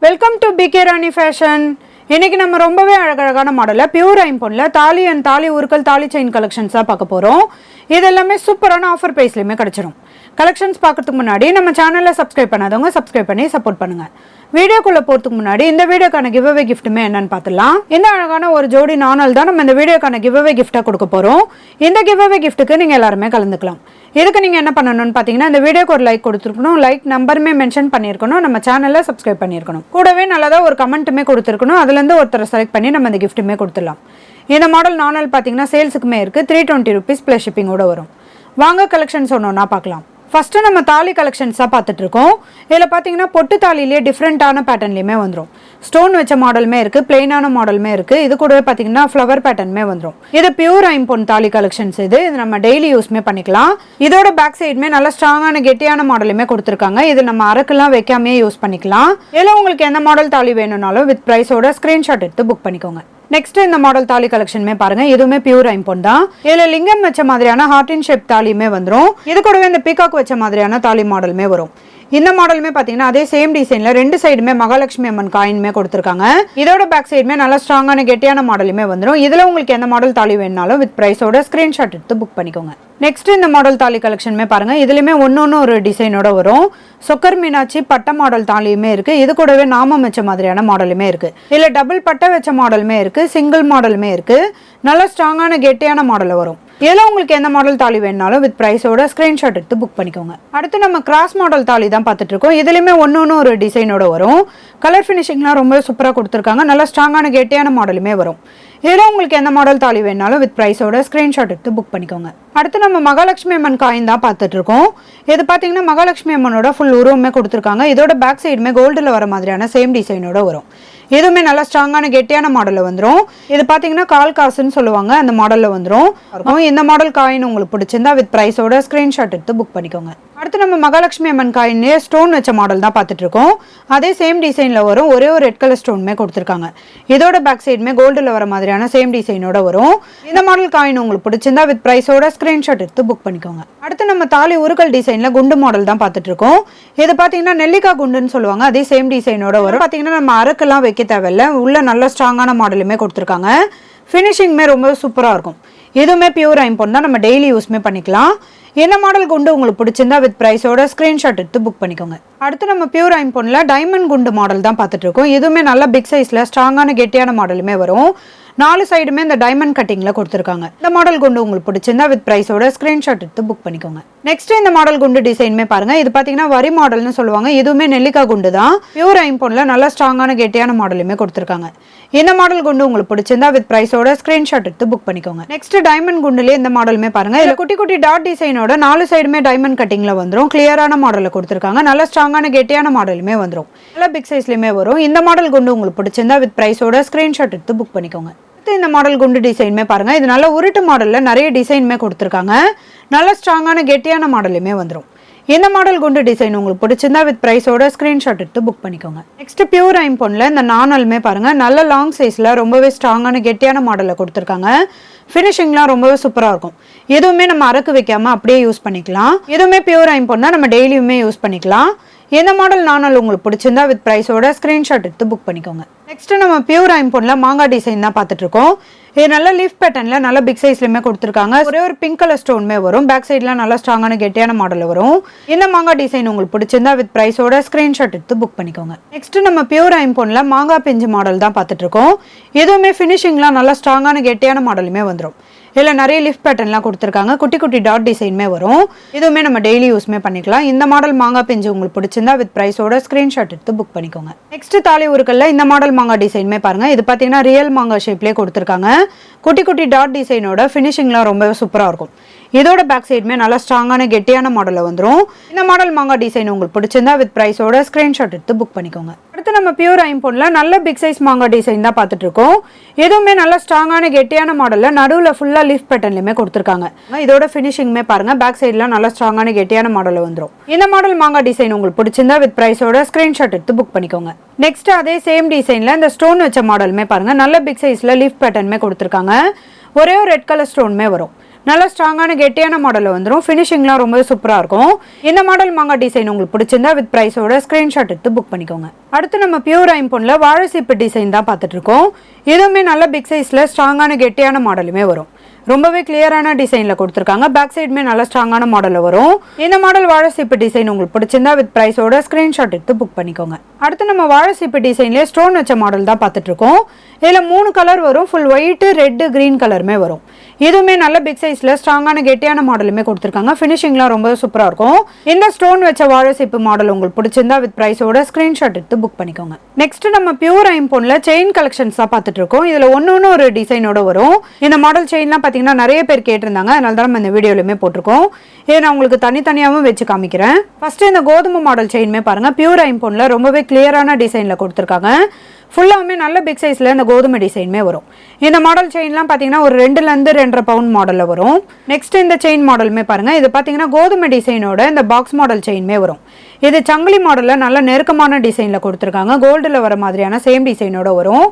Welcome to PK Rani fashion. இன்னைக்கு நம்ம ரொம்பவே அழகழகான மாடலில் பியூர் ஐம்பொன்ல தாலி அண்ட் தாலி உருக்கல் தாலி செயின் கலெக்ஷன்ஸாக பார்க்க போகிறோம். இது எல்லாமே சூப்பரான ஆஃபர் ப்ரைஸ்லையுமே கிடச்சிரும். கலெக்ஷன்ஸ் பார்க்கறதுக்கு முன்னாடி நம்ம சேனலில் சப்ஸ்கிரைப் பண்ணாதவங்க சப்ஸ்கிரைப் பண்ணி சப்போர்ட் பண்ணுங்கள். வீடியோக்குள்ளே போகிறதுக்கு முன்னாடி இந்த வீடியோக்கான கிவ்அவே கிஃப்ட்டுமே என்னன்னு பார்த்துலாம். இந்த அழகான ஒரு ஜோடி நாணல் தான் நம்ம இந்த வீடியோக்கான கிவ்அவே கிஃப்ட்டாக கொடுக்க போகிறோம். இந்த கிவ்அவே கிஃப்ட்டுக்கு நீங்கள் எல்லாருமே கலந்துக்கலாம். இதுக்கு நீங்கள் என்ன பண்ணணும்னு பார்த்தீங்கன்னா, இந்த வீடியோக்கு ஒரு லைக் கொடுத்துருக்கணும், லைக் நம்பருமே மென்ஷன் பண்ணியிருக்கணும், நம்ம சேனலில் சப்ஸ்கிரைப் பண்ணியிருக்கணும், கூடவே நல்லதாக ஒரு கமெண்ட்டுமே கொடுத்துருக்கணும். அதுலேருந்து ஒருத்தரை செலக்ட் பண்ணி நம்ம இந்த கிஃப்ட்டுமே கொடுத்துடலாம். இந்த மாடல் நாணல் பார்த்தீங்கன்னா சேல்ஸுக்குமே இருக்குது. 320 rupees ப்ளஸ் ஷிப்பிங்கோட வரும். வாங்க கலெக்ஷன்ஸ் ஒன்றா பார்க்கலாம். ஃபஸ்ட்டு நம்ம தாலி கலெக்ஷன்ஸாக பார்த்துட்ருக்கோம். இதில் பார்த்தீங்கன்னா பொட்டு தாலிலேயே டிஃப்ரெண்ட்டான பேட்டர்ன்லேயுமே வந்துடும். ஸ்டோன் வச்ச மாடலுமே இருக்குது, பிளெயினான மாடலுமே இருக்குது. இது கூடவே பார்த்தீங்கன்னா ஃப்ளவர் பேட்டர்னுமே வந்துடும். இது பியூர் ஐம்பொன் தாலி கலெக்ஷன்ஸ். இது நம்ம டெய்லி யூஸ்மே பண்ணிக்கலாம். இதோட பேக் சைடுமே நல்ல ஸ்ட்ராங்கான கெட்டியான மாடலுமே கொடுத்துருக்காங்க. இது நம்ம அரக்கெல்லாம் வைக்காமே யூஸ் பண்ணிக்கலாம். இதில் உங்களுக்கு எந்த மாடல் தாலி வேணும்னாலும் வித் ப்ரைஸோட ஸ்க்ரீன்ஷாட் எடுத்து புக் பண்ணிக்கோங்க. நெக்ஸ்ட் இந்த மாடல் தாலி கலெக்ஷனுமே பாருங்க. இதுவுமே பியூர் ஐம்பொன் தான். இதுல லிங்கம் வச்ச மாதிரியான ஹார்ட் இன் ஷேப் தாலியுமே வந்துடும். இது கூடவே இந்த பீகாக் வச்ச மாதிரியான தாலி மாடலுமே வரும். இந்த மாடலுமே பார்த்தீங்கன்னா அதே சேம் டிசைன்ல ரெண்டு சைடுமே மகாலட்சுமி அம்மன் காயின்மே கொடுத்துருக்காங்க. இதோட பேக் சைடுமே நல்லா ஸ்ட்ராங்கான கெட்டியான மாடலுமே வந்துடும். இதுல உங்களுக்கு எந்த மாடல் தாலி வேணாலும் வித் பிரைஸோட ஸ்கிரீன்ஷாட் எடுத்து புக் பண்ணிக்கோங்க. நெக்ஸ்ட் இந்த மாடல் தாலி கலெக்ஷனுமே பாருங்க. இதுலயுமே ஒன்னொன்னு ஒரு டிசைனோட வரும். சொக்கர் மீனாட்சி பட்ட மாடல் தாலியுமே இருக்கு. இது கூடவே நாமம் வச்ச மாதிரியான மாடலுமே இருக்கு. இதுல டபுள் பட்டை வச்ச மாடலுமே இருக்கு, சிங்கிள் மாடலுமே இருக்கு. நல்ல ஸ்ட்ராங்கான கெட்டியான மாடல் வரும். இதில் உங்களுக்கு எந்த மாடல் தாலி வேணாலும் வித் ப்ரைஸோட ஸ்க்ரீன்ஷாட் எடுத்து புக் பண்ணிக்கோங்க. அடுத்து நம்ம கிராஸ் மாடல் தாலி தான் பார்த்துட்டு இருக்கோம். இதுலையுமே ஒன்று ஒரு டிசைனோட வரும். கலர் ஃபினிஷிங்லாம் ரொம்ப சூப்பராக கொடுத்துருக்காங்க. நல்ல ஸ்ட்ராங்கான கெட்டியான மாடலுமே வரும். இதில் உங்களுக்கு எந்த மாடல் தாலி வேணாலும் வித் ப்ரைஸோட ஸ்க்ரீன்ஷாட் எடுத்து புக் பண்ணிக்கோங்க. அடுத்து நம்ம மகாலட்சுமி அம்மன் காயின் தான் பார்த்துட்டு இருக்கோம். இது பார்த்தீங்கன்னா மகாலட்சுமி அம்மனோட ஃபுல் உருவமே கொடுத்துருக்காங்க. இதோட பேக் சைடுமே கோல்டில் வர மாதிரியான சேம் டிசைனோட வரும். இதுவுமே நல்லா ஸ்ட்ராங்கான கெட்டியான மாடலில் வந்துடும். இது பார்த்தீங்கன்னா கால் காசுன்னு சொல்லுவாங்க, அந்த மாடலில் வந்துடும். இந்த மாடல் காயின் உங்களுக்கு பிடிச்சிருந்தா வித் ப்ரைஸோட ஸ்க்ரீன்ஷாட் எடுத்து புக் பண்ணிக்கோங்க. அடுத்து நம்ம மகாலட்சுமி அம்மன் காயின்லேயே ஸ்டோன் வச்ச மாடல் தான் பார்த்துட்டு இருக்கோம். அதே சேம் டிசைனில் வரும். ஒரே ஒரு ரெட் கலர் ஸ்டோனுமே கொடுத்துருக்காங்க. இதோட பேக் சைடுமே கோல்டில் வர மாதிரியான சேம் டிசைனோட வரும். இந்த மாடல் காயின் உங்களுக்கு பிடிச்சிருந்தா வித் ப்ரைஸோட ஸ்க்ரீன்ஷாட் எடுத்து புக் பண்ணிக்கோங்க. அடுத்து நம்ம தாலி உருக்கல் டிசைனில் குண்டு மாடல் தான் பார்த்துட்டு இருக்கோம். இது பார்த்தீங்கன்னா நெல்லிக்காய் குண்டுன்னு சொல்லுவாங்க. அதே சேம் டிசைனோட வரும். பார்த்தீங்கன்னா நம்ம அரக்கெல்லாம் வைக்க தேவையில்ல. உள்ள நல்ல ஸ்ட்ராங்கான மாடலுமே கொடுத்துருக்காங்க. ஃபினிஷிங்குமே ரொம்ப சூப்பராக இருக்கும். இதுவுமே பியூர் ஐம்பொன் தான், நம்ம டெய்லி யூஸ்மே பண்ணிக்கலாம். என்ன மாடல் குண்டு உங்களுக்கு பிடிச்சிருந்தா வித் ப்ரைஸோட ஸ்க்ரீன்ஷாட் எடுத்து புக் பண்ணிக்கோங்க. அடுத்து நம்ம பியூர் ஐம்பொன்ல டைமண்ட் குண்டு மாடல் தான் பார்த்துட்டு இருக்கோம். இதுவுமே நல்ல பிக் சைஸ்ல ஸ்ட்ராங்கான கெட்டியான மாடலுமே வரும். 4 சைடுமே இந்த டைமண்ட் கட்டிங்ல கொடுத்துருக்காங்க. இந்த மாடல் குண்டு உங்களுக்கு பிடிச்சிருந்தா வித் ப்ரைஸோட ஸ்க்ரீன்ஷாட் எடுத்து புக் பண்ணிக்கோங்க. நெக்ஸ்ட் இந்த மாடல் குண்டு டிசைனுமே பாருங்க. இது பார்த்தீங்கன்னா வரி மாடல்னு சொல்லுவாங்க. இதுவுமே நெல்லிக்காய் குண்டு தான். பியூர் ஐம்பொன்ல நல்ல ஸ்ட்ராங்கான கெட்டியான மாடலுமே கொடுத்துருக்காங்க. இந்த மாடல் குண்டு உங்களுக்கு பிடிச்சிருந்தா வித் ப்ரைஸோட ஸ்க்ரீன்ஷாட் எடுத்து புக் பண்ணிக்கோங்க. நெக்ஸ்ட் டைமண்ட் குண்டுலேயே இந்த மாடலுமே பாருங்க. இதுல குட்டி குட்டி டாட் டிசைனோட 4 சைடுமே டைமண்ட் கட்டிங்ல வந்துடும். கிளியரான மாடலில் கொடுத்துருக்காங்க. நல்ல ஸ்ட்ராங்கான கெட்டியான மாடலுமே வந்துடும். நல்ல பிக் சைஸ்லயுமே வரும். இந்த மாடல் குண்டு உங்களுக்கு பிடிச்சிருந்தா வித் ப்ரைஸோட ஸ்க்ரீன்ஷாட் எடுத்து புக் பண்ணிக்கோங்க. இந்த மாடல் குண்டு டிசைனுமே பாருங்க. இது நல்ல உருட்டு மாடல்ல நிறைய டிசைனுமே கொடுத்துருக்காங்க. நல்ல ஸ்ட்ராங்கான கெட்டியான மாடலுமே வந்துடும். இந்த மாடல் குண்டு டிசைன் உங்களுக்கு பிடிச்சிருந்தா வித் ப்ரைஸோட ஸ்க்ரீன்ஷாட் எடுத்து புக் பண்ணிக்கோங்க. நெக்ஸ்ட் பியூர் ஐம்பொன்ல இந்த நாணலுமே பாருங்க. நல்ல லாங் சைஸ்ல ரொம்பவே ஸ்ட்ராங்கான கெட்டியான மாடலில் கொடுத்துருக்காங்க. ஃபினிஷிங்லாம் ரொம்பவே சூப்பராக இருக்கும். எதுவுமே நம்ம அரக்கு வைக்காம அப்படியே யூஸ் பண்ணிக்கலாம். எதுவுமே பியூர் ஐம்பொன் தான், நம்ம டெய்லியுமே யூஸ் பண்ணிக்கலாம். எந்த மாடல் நாணல் உங்களுக்கு பிடிச்சிருந்தா வித் ப்ரைஸோட ஸ்க்ரீன்ஷாட் எடுத்து புக் பண்ணிக்கோங்க. நெக்ஸ்ட் நம்ம பியூர் ஐம்பொன்ல மாங்காய் டிசைன் தான் பார்த்துட்டு இருக்கோம். இது நல்ல லீஃப் பேட்டர்ன்ல நல்ல பிக் சைஸ்லயுமே கொடுத்துருக்காங்க. ஒரே ஒரு பிங்க் கலர் ஸ்டோனுமே வரும். பேக் சைட்ல நல்ல ஸ்ட்ராங்கான கெட்டியான மாடல் வரும். இந்த மாங்காய் டிசைன் உங்களுக்கு பிடிச்சிருந்தா வித் ப்ரைஸோட ஸ்க்ரீன்ஷாட் எடுத்து புக் பண்ணிக்கோங்க. நெக்ஸ்ட் நம்ம பியூர் ஐம்பொன்ல மாங்காய் பிஞ்சு மாடல் தான் பார்த்துட்டு இருக்கோம். எதுவுமே ஃபினிஷிங்லாம் நல்ல ஸ்ட்ராங்கான கெட்டியான மாடலுமே வந்துடும். இதில் நிறைய லிஃப்ட் பேட்டர்ன்லாம் கொடுத்துருக்காங்க. குட்டி குட்டி டாட் டிசைனுமே வரும். இதுவுமே நம்ம டெய்லி யூஸ்மே பண்ணிக்கலாம். இந்த மாடல் மாங்காய் பிஞ்சு உங்களுக்கு பிடிச்சிருந்தா வித் ப்ரைஸோட ஸ்க்ரீன்ஷாட் எடுத்து புக் பண்ணிக்கோங்க. நெக்ஸ்ட் தாலி உருக்கல்ல இந்த மாடல் மாங்காய் டிசைனுமே பாருங்க. இது பார்த்தீங்கன்னா ரியல் மாங்காய் ஷேப்லேயே கொடுத்துருக்காங்க. குட்டி குட்டி டாட் டிசைனோட ஃபினிஷிங்லாம் ரொம்ப சூப்பராக இருக்கும். இதோட பேக் சைடுமே நல்லா ஸ்ட்ராங்கான கெட்டியான மாடலில் வந்துடும். இந்த மாடல் மாங்காய் டிசைன் உங்களுக்கு பிடிச்சிருந்தா வித் ப்ரைஸோட ஸ்க்ரீன்ஷாட் எடுத்து புக் பண்ணிக்கோங்க. அடுத்து நம்ம பியூர் ஐம்பொன்ல நல்ல பிக் சைஸ் மாங்காய் டிசைன் தான் பார்த்துட்டு இருக்கோம். எதுவுமே நல்ல ஸ்ட்ராங்கான கெட்டியான மாடலில் நடுவில் ஃபுல்லாக லீஃப் பேட்டர்ன்லையுமே கொடுத்துருக்காங்க. இதோட ஃபினிஷிங்குமே பாருங்க. பேக் சைட்லாம் நல்ல ஸ்ட்ராங்கான கெட்டியான மாடலில் வந்துடும். இந்த மாடல் மாங்காய் டிசைன் உங்களுக்கு பிடிச்சிருந்தா வித் ப்ரைஸோட ஸ்க்ரீன்ஷாட் எடுத்து புக் பண்ணிக்கோங்க. நெக்ஸ்ட் அதே சேம் டிசைன்ல இந்த ஸ்டோன் வச்ச மாடலுமே பாருங்க. நல்ல பிக் சைஸ்ல லீஃப் பேட்டர்னுமே கொடுத்துருக்காங்க. ஒரே ஒரு ரெட் கலர் ஸ்டோனுமே வரும். நல்ல ஸ்ட்ராங்கான கெட்டியான மாடலில் வந்துடும். ஃபினிஷிங்லாம் ரொம்ப சூப்பராக இருக்கும். இந்த மாடல் மாங்காய் டிசைன் உங்களுக்கு பிடிச்சிருந்தா வித் ப்ரைஸோட ஸ்க்ரீன்ஷாட் எடுத்து புக் பண்ணிக்கோங்க. அடுத்து நம்ம பியூர் ஐம்பொன்னில் வாழைசீப்பு டிசைன் தான் பார்த்துட்டு இருக்கோம். இதுவுமே நல்ல பிக் சைஸில் ஸ்ட்ராங்கான கெட்டியான மாடலுமே வரும். ரொம்பவே கிளியரான டிசைனில் கொடுத்துருக்காங்க. பேக் சைடுமே நல்ல ஸ்ட்ராங்கான மாடலில் வரும். இந்த மாடல் வாழைசீப்பு டிசைன் உங்களுக்கு பிடிச்சிருந்தா வித் ப்ரைஸோட ஸ்க்ரீன்ஷாட் எடுத்து புக் பண்ணிக்கோங்க. அடுத்து நம்ம வாழைசீப்பு டிசைன்லேயே ஸ்டோன் வச்ச மாடல் தான் பார்த்துட்டு இருக்கோம். இதில் 3 கலர் வரும். ஃபுல் ஒயிட்டு, ரெட்டு, க்ரீன் கலருமே வரும். இதுவுமே நல்ல பிக் சைஸில் ஸ்ட்ராங்கான கெட்டியான மாடலுமே கொடுத்துருக்காங்க. ஃபினிஷிங்லாம் ரொம்ப சூப்பராக இருக்கும். இந்த ஸ்டோன் வச்ச வாழைசீப்பு மாடல் உங்களுக்கு பிடிச்சிருந்தா வித் ப்ரைஸோட ஸ்க்ரீன்ஷாட் எடுத்து புக் பண்ணிக்கோங்க. நெக்ஸ்ட் நம்ம பியூர் ஐம்பொன்னில் செயின் கலெக்ஷன்ஸ் தான் பார்த்துட்டு இருக்கோம். இதில் ஒன்று ஒரு டிசைனோட வரும். இந்த மாடல் செயின்லாம் பார்த்தீங்கன்னா நிறைய பேர் கேட்டிருந்தாங்க. அதனால தான் நம்ம இந்த வீடியோலையுமே போட்டிருக்கோம். இதை நான் உங்களுக்கு தனித்தனியாகவும் வச்சு காமிக்கிறேன். ஃபர்ஸ்ட் இந்த கோதுமை மாடல் செயின்மே பாருங்கள். பியூர் ஐம்பொன்னில் ரொம்பவே கிளியரான டிசைனில் கொடுத்துருக்காங்க. ஃபுல்லாகவுமே நல்ல பிக் சைஸில் இந்த கோதுமை டிசைனுமே வரும். இந்த மாடல் செயின்லாம் பார்த்தீங்கன்னா ஒரு 2லேருந்து 2.5 பவுண்ட் மாடலில் வரும். நெக்ஸ்ட் இந்த செயின் மாடலுமே பாருங்கள். இது பார்த்தீங்கன்னா கோதுமை டிசைனோட இந்த பாக்ஸ் மாடல் செயினுமே வரும். இது சங்கிலி மாடலில் நல்ல நெருக்கமான டிசைனில் கொடுத்துருக்காங்க. கோல்டில் வர மாதிரியான சேம் டிசைனோட வரும்.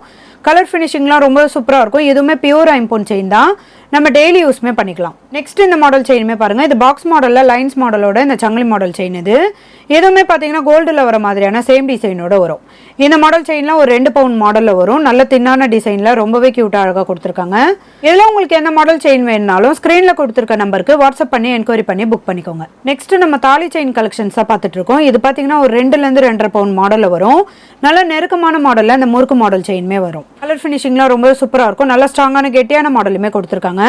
கலர் ஃபினிஷிங்லாம் ரொம்ப சூப்பராக இருக்கும். இதுவுமே பியூர் ஐம்பொன் செயின் தான். நம்ம டெய்லி யூஸ்மே பண்ணிக்கலாம். நெக்ஸ்ட் இந்த மாடல் செயினுமே பாருங்கள். இது பாக்ஸ் மாடலில் லைன்ஸ் மாடலோட இந்த சங்கிலி மாடல் செயின் இது. இதுவுமே பார்த்தீங்கன்னா கோல்டில் வர மாதிரியான சேம் டிசைனோட வரும். இந்த மாடல் செயின்லாம் ஒரு 2 பவுண்ட் மாடலில் வரும். நல்ல தின்னான டிசைனில் ரொம்பவே க்யூட்டாக அழகாக கொடுத்துருக்காங்க. இதில் உங்களுக்கு எந்த மாடல் செயின் வேணுனாலும் ஸ்க்ரீனில் கொடுத்துருக்க நம்பருக்கு வாட்ஸ்அப் பண்ணி என்கொயரி பண்ணி புக் பண்ணிக்கோங்க. நெக்ஸ்ட் நம்ம தாலி செயின் கலெக்ஷன்ஸாக பார்த்துட்டு இருக்கோம். இது பார்த்தீங்கன்னா ஒரு 2லேருந்து 2.5 பவுண்ட் மாடலில் வரும். நல்ல நெருக்கமான மாடலில் இந்த முறுக்கு மாடல் செயினுமே வரும். கலர் ஃபினிஷிங்லாம் ரொம்ப சூப்பராக இருக்கும். நல்ல ஸ்ட்ராங்கான கெட்டியான மாடலுமே கொடுத்துருக்காங்க.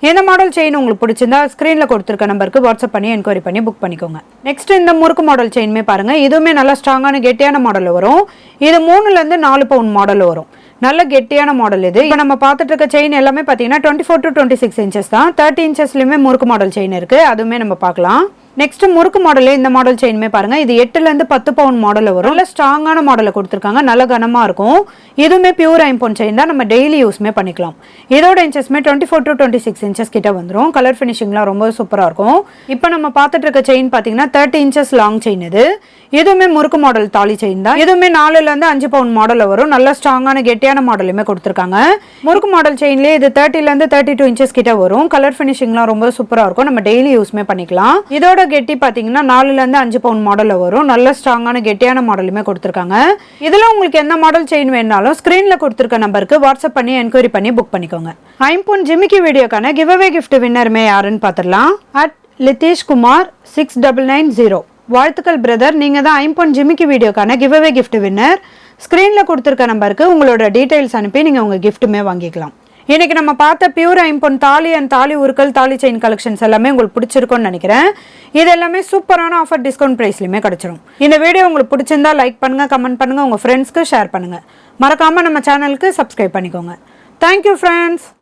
இந்த மாடல் செயின் உங்களுக்கு பிடிச்சிருந்தா ஸ்க்ரீனில் கொடுத்துருக்க நம்பருக்கு வாட்ஸ்அப் பண்ணி என்கொயரி பண்ணி புக் பண்ணிக்கோங்க. நெக்ஸ்ட் இந்த முறுக்கு மாடல் செயினுமே பாருங்க. இதுவுமே நல்ல ஸ்ட்ராங்கான கெட்டியான மாடலில் வரும். இது 3லேருந்து 4 பவுண்ட் மாடலில் வரும். நல்ல கெட்டியான மாடல் இது. இப்போ நம்ம பார்த்துட்டு இருக்க செயின் எல்லாமே பார்த்தீங்கன்னா 24 to 26 இன்ச்சஸ் தான். 30 இன்ச்சஸ்லையுமே முறுக்கு மாடல் செயின் இருக்குது. அதுவுமே நம்ம பார்க்கலாம். நெக்ஸ்ட் முறுக்கு மாடலே இந்த மாடல் செயினுமே பாருங்க. இது 8லேருந்து 10 பவுண்ட் மாடலில் வரும். நல்ல ஸ்ட்ராங்கான மாடலை கொடுத்துருக்காங்க. நல்ல கனமாக இருக்கும். இதுவுமே பியூர் ஐம்பொன் செயின் தான். நம்ம டெய்லி யூஸ்மே பண்ணிக்கலாம். இதோட இன்ச்சஸ்மே 24 to 26 இன்ச்சஸ் கிட்ட வந்துடும். கலர் ஃபினிஷிங்லாம் ரொம்ப சூப்பராக இருக்கும். இப்போ நம்ம பார்த்துட்டு இருக்க செயின் பார்த்தீங்கன்னா 30 இன்ச்சஸ் லாங் செயின் இது. இதுவுமே முறுக்கு மாடல் தாலி செயின் தான். இதுவுமே 4லேருந்து 5 பவுண்ட் மாடலில் வரும். நல்ல ஸ்ட்ராங்கான கெட்டியான மாடலுமே கொடுத்துருக்காங்க. முறுக்கு மாடல் செயின்லேயே இது 30லேருந்து 32 இன்ச்சஸ் கிட்ட வரும். கலர் ஃபினிஷிங்லாம் ரொம்ப சூப்பராக இருக்கும். நம்ம டெய்லி யூஸ்மே பண்ணிக்கலாம். இதோட கெட்டி பார்த்தீங்கன்னா 4லேருந்து 5 பவுண்ட் மாடலில் வரும். நல்ல ஸ்ட்ராங்கான கெட்டியான மாடலுமே கொடுத்துருக்காங்க. இதில் உங்களுக்கு எந்த மாடல் செயின் வேணாலும் ஸ்க்ரீனில் கொடுத்துருக்க நம்பருக்கு வாட்ஸ்அப் பண்ணி என்கொயரி பண்ணி புக் பண்ணிக்கோங்க. ஐம்பொன் ஜிமிக்கி வீடியோக்கான கிவ் அவே கிஃப்ட் வின்னருமே யாருன்னு பார்த்துடலாம். @லிதேஷ்குமார் 6990. வாழ்த்துக்கள் பிரதர். நீங்கள் தான் ஐம்பொன் ஜிமிக்கி வீடியோக்கான கிவ் அவே கிஃப்ட் வின்னர். ஸ்க்ரீனில் கொடுத்துருக்க நம்பருக்கு உங்களோட டீட்டெயில்ஸ் அனுப்பி நீங்கள் உங்கள் கிஃப்ட்டுமே வாங்கிக்கலாம். இன்றைக்கி நம்ம பார்த்த பியூர் ஐம்பொன் தாலி அண்ட் தாலி உருக்கள் தாலி செயின் கலெக்ஷன்ஸ் எல்லாமே உங்களுக்கு பிடிச்சிருக்கும்னு நினைக்கிறேன். இது எல்லாமே சூப்பரான ஆஃபர் டிஸ்கவுண்ட் ப்ரைஸ்லையுமே கிடச்சிரும். இந்த வீடியோ உங்களுக்கு பிடிச்சிருந்தா லைக் பண்ணுங்கள், கமெண்ட் பண்ணுங்கள், உங்கள் ஃப்ரெண்ட்ஸ்க்கு ஷேர் பண்ணுங்கள். மறக்காமல் நம்ம சேனலுக்கு சப்ஸ்கிரைப் பண்ணிக்கோங்க. Thank you friends.